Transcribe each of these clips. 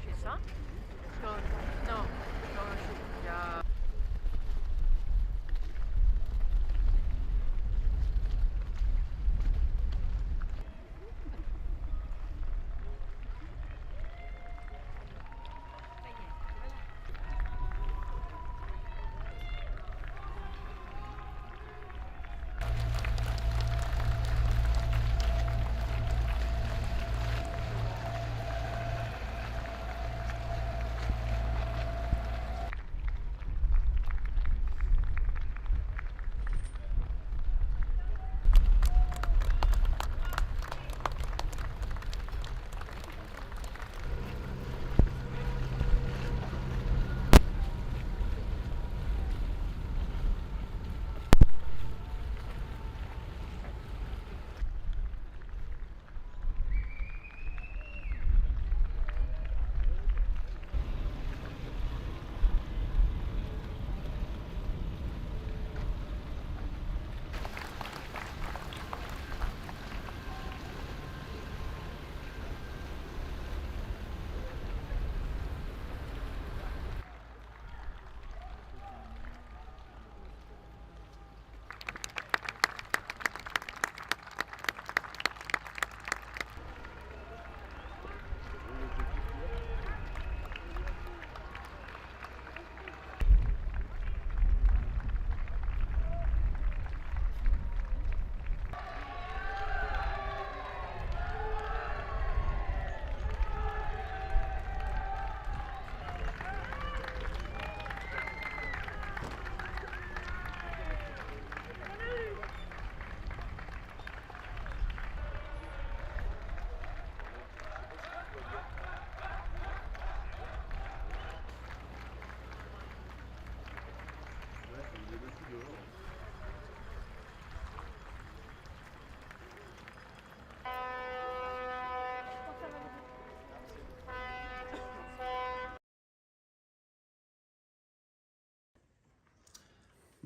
conosci ça? No, conosci già.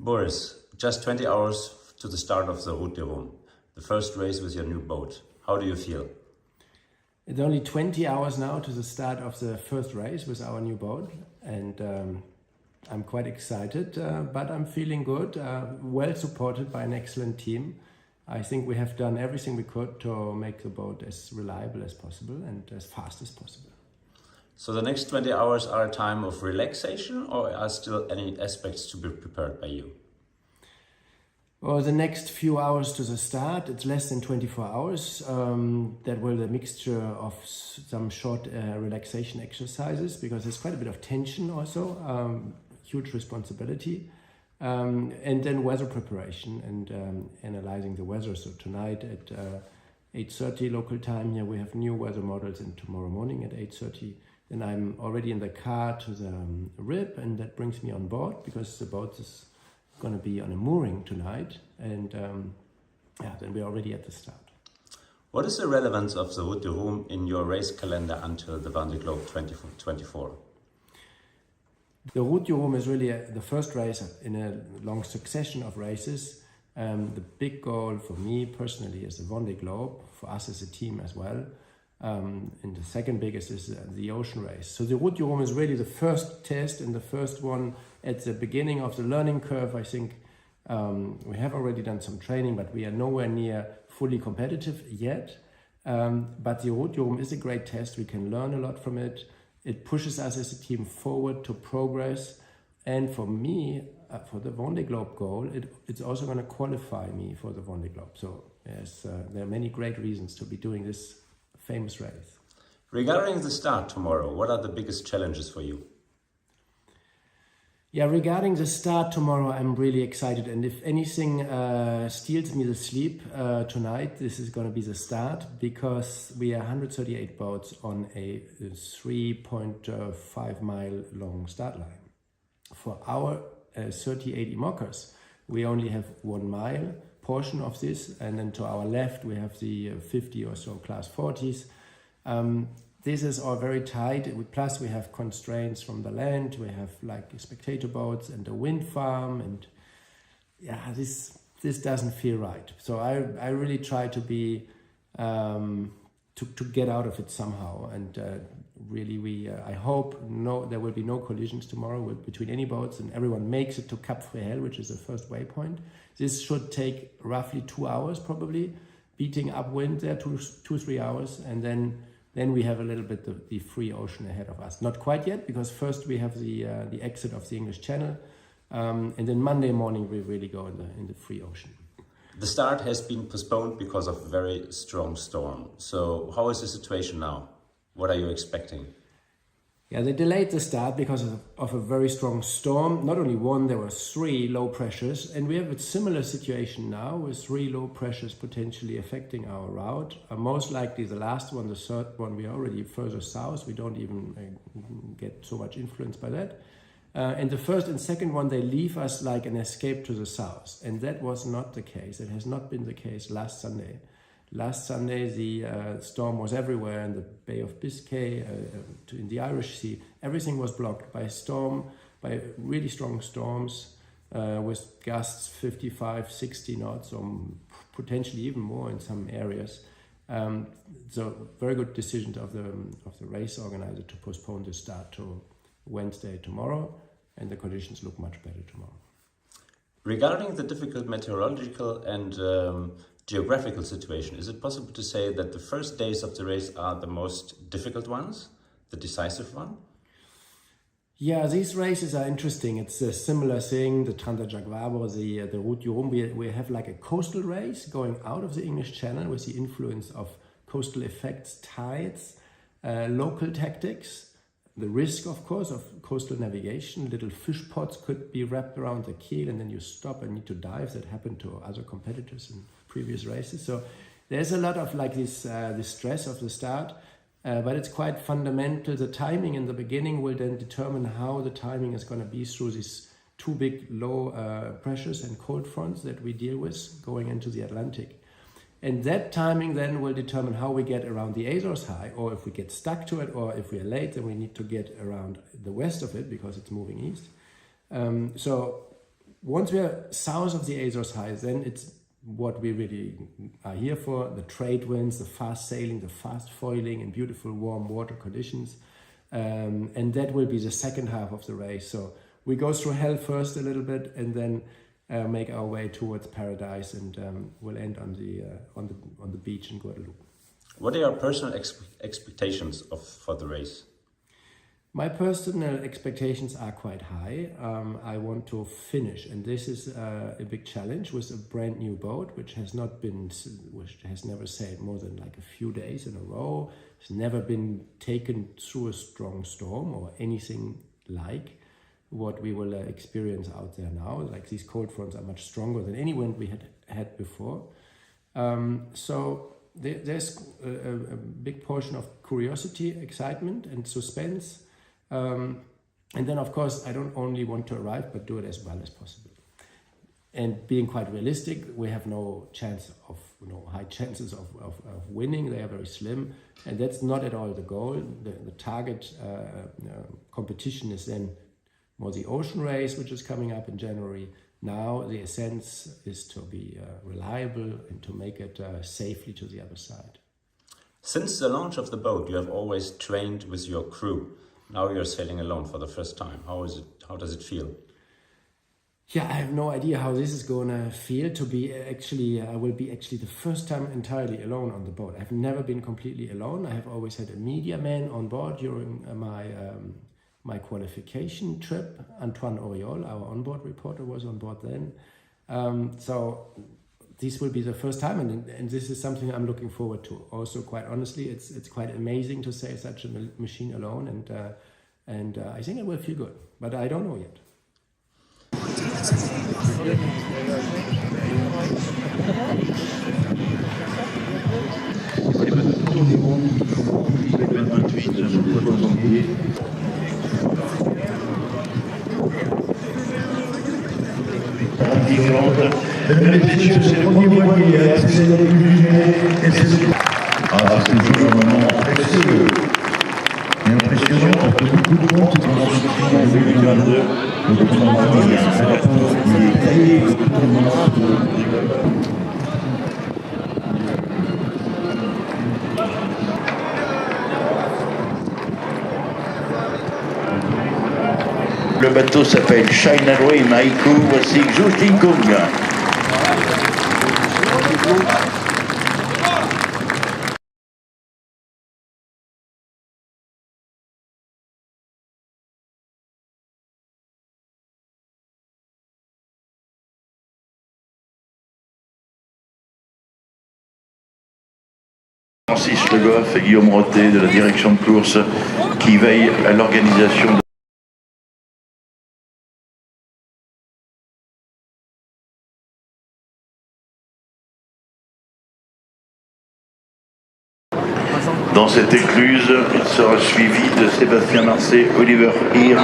Boris, just 20 hours to the start of the Route du Rhum, the first race with your new boat. How do you feel? It's only 20 hours now to the start of the first race with our new boat, and I'm quite excited, but I'm feeling good, well supported by an excellent team. I think we have done everything we could to make the boat as reliable as possible and as fast as possible. So the next 20 hours are a time of relaxation, or are still any aspects to be prepared by you? Well, the next few hours to the start, it's less than 24 hours. That will be a mixture of some short relaxation exercises, because there's quite a bit of tension also, huge responsibility. And then weather preparation and analyzing the weather. So tonight at 8:30 local time here, we have new weather models, and tomorrow morning at 8:30. Then I'm already in the car to the RIB, and that brings me on board because the boat is going to be on a mooring tonight, and then we're already at the start. What is the relevance of the Route du Rhum in your race calendar until the Vendée Globe 2024? The Route du Rhum is really the first race in a long succession of races. The big goal for me personally is the Vendée Globe, for us as a team as well. And the second biggest is the ocean race. So the Route du Rhum is really the first test and the first one at the beginning of the learning curve. I think we have already done some training, but we are nowhere near fully competitive yet. But the Route du Rhum is a great test. We can learn a lot from it. It pushes us as a team forward to progress. And for me, for the Vendée Globe goal, it's also going to qualify me for the Vendée Globe. So yes, there are many great reasons to be doing this famous race. Regarding the start tomorrow, what are the biggest challenges for you? Yeah, regarding the start tomorrow, I'm really excited. And if anything steals me the sleep tonight, this is going to be the start, because we are 138 boats on a 3.5 mile long start line. For our 38 IMOCAs, we only have 1 mile portion of this, and then to our left we have the 50 or so class 40s. This is all very tight, plus we have constraints from the land. We have like spectator boats and a wind farm, and yeah, this doesn't feel right. So I really try to be to get out of it somehow, and really I hope there will be no collisions tomorrow between any boats, and everyone makes it to Cap Fréhel, which is the first waypoint. This should take roughly 2 hours probably, beating upwind there 2-3 hours, and then we have a little bit the free ocean ahead of us. Not quite yet, because first we have the exit of the English Channel, and then Monday morning we really go in the free ocean. The start has been postponed because of a very strong storm. So how is the situation now? What are you expecting? Yeah, they delayed the start because of a very strong storm. Not only one, there were 3 low pressures, and we have a similar situation now with 3 low pressures potentially affecting our route. Most likely the last one, the third one, we are already further south. We don't even get so much influence by that. And the first and second one, they leave us like an escape to the south. And that was not the case. It has not been the case last Sunday. Last Sunday, the storm was everywhere in the Bay of Biscay, in the Irish Sea. Everything was blocked by by really strong storms with gusts 55, 60 knots, or potentially even more in some areas. So very good decision of the race organizer to postpone the start to Wednesday tomorrow, and the conditions look much better tomorrow. Regarding the difficult meteorological and geographical situation, is it possible to say that the first days of the race are the most difficult ones, the decisive one? Yeah, these races are interesting. It's a similar thing, the Trans-Jacques-Vabre, the Route du Rhum. We have like a coastal race going out of the English Channel with the influence of coastal effects, tides, local tactics, the risk, of course, of coastal navigation. Little fish pots could be wrapped around the keel and then you stop and need to dive. That happened to other competitors in previous races. So there's a lot of like this stress of the start, but it's quite fundamental. The timing in the beginning will then determine how the timing is going to be through these 2 big low pressures and cold fronts that we deal with going into the Atlantic. And that timing then will determine how we get around the Azores High, or if we get stuck to it, or if we are late, then we need to get around the west of it because it's moving east. So once we are south of the Azores High, then it's what we really are here for, the trade winds, the fast sailing, the fast foiling, and beautiful warm water conditions. And that will be the second half of the race. So we go through hell first a little bit, and then make our way towards paradise, and we'll end on the beach in Guadeloupe. What are your personal expectations for the race? My personal expectations are quite high. I want to finish, and this is a big challenge with a brand new boat, which has never sailed more than like a few days in a row. It's never been taken through a strong storm or anything like what we will experience out there now. Like, these cold fronts are much stronger than any wind we had before. So there's a big portion of curiosity, excitement, and suspense. And then, of course, I don't only want to arrive, but do it as well as possible. And being quite realistic, we have no high chances of winning. They are very slim, and that's not at all the goal. The target competition is then more the ocean race, which is coming up in January. Now the essence is to be reliable and to make it safely to the other side. Since the launch of the boat, you have always trained with your crew. Now you're sailing alone for the first time. How does it feel? Yeah, I have no idea how this is going to feel to be I will be the first time entirely alone on the boat. I've never been completely alone. I have always had a media man on board during my qualification trip. Antoine Auriol, our onboard reporter, was on board then. So this will be the first time, and this is something I'm looking forward to. Also, quite honestly, it's quite amazing to sail such a machine alone, and I think it will feel good, but I don't know yet. Mesdames et messieurs, c'est le premier voilier à accéder à c'est toujours un moment précieux et impressionnant parce que beaucoup de monde dans ce film 2022. Donc, il y a un rapport qui est taillé pour tout le monde. Le bateau s'appelle Shinaway Maiku, voici Zhu King. Francis Le Goff et Guillaume Rotet de la direction de course qui veillent à l'organisation de... Dans cette écluse, il sera suivi de Sébastien Marcet, Oliver Hir,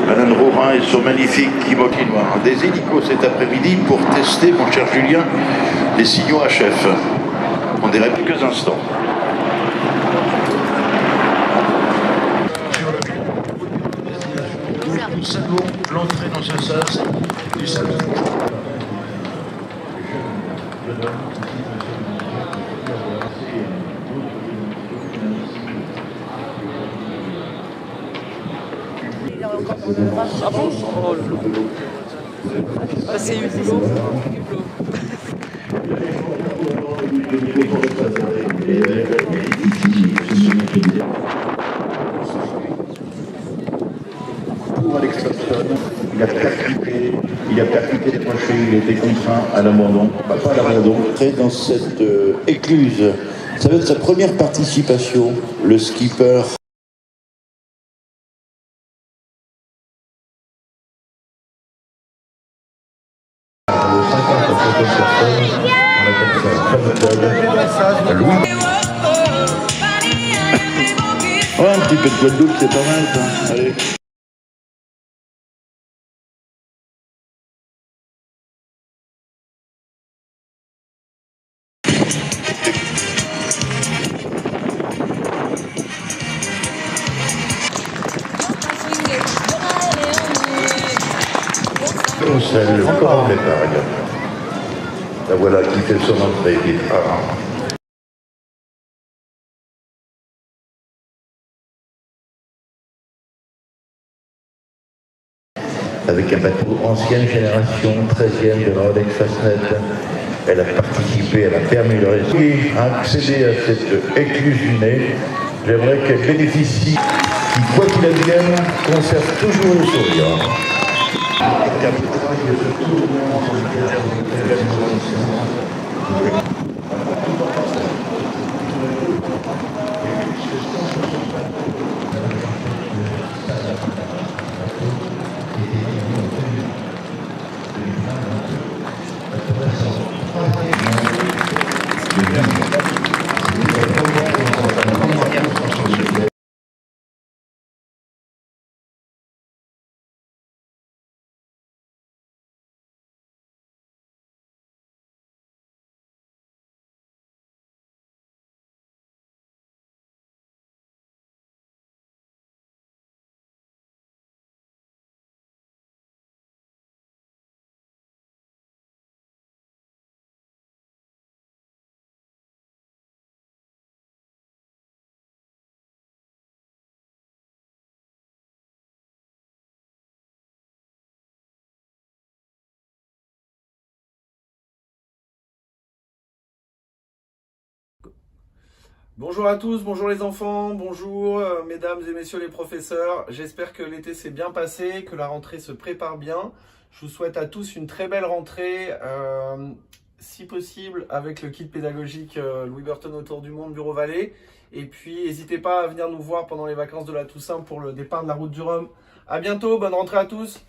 Alain Rourin et son magnifique IMOCA noir. Des hélicos cet après-midi pour tester, mon cher Julien, les signaux HF. On dirait quelques instants. Le salon, l'entrée dans ce sas du salon. Ah bon? Oh, c'est Hublot. Pour Alexandre, il a percuté les crochets, il a été contraint à l'abandon, pas à l'abandon. Dans cette écluse, ça va être sa première participation, le skipper. Oh, un petit peu de Guadeloupe, c'est pas mal ça. Allez. Le corps n'est pas rien. La voilà qui fait son entrée. Avec un bateau ancienne génération, 13e de la Rolex Fastnet. Elle a participé, elle a permis le récit, a accédé à cette écluse du nez. J'aimerais qu'elle bénéficie, qui, quoi qu'il advienne, conserve toujours le sourire. Bonjour à tous, bonjour les enfants, bonjour mesdames et messieurs les professeurs. J'espère que l'été s'est bien passé, que la rentrée se prépare bien. Je vous souhaite à tous une très belle rentrée, si possible avec le kit pédagogique Louis Burton autour du monde Bureau Vallée. Et puis n'hésitez pas à venir nous voir pendant les vacances de la Toussaint pour le départ de la route du Rhum. À bientôt, bonne rentrée à tous.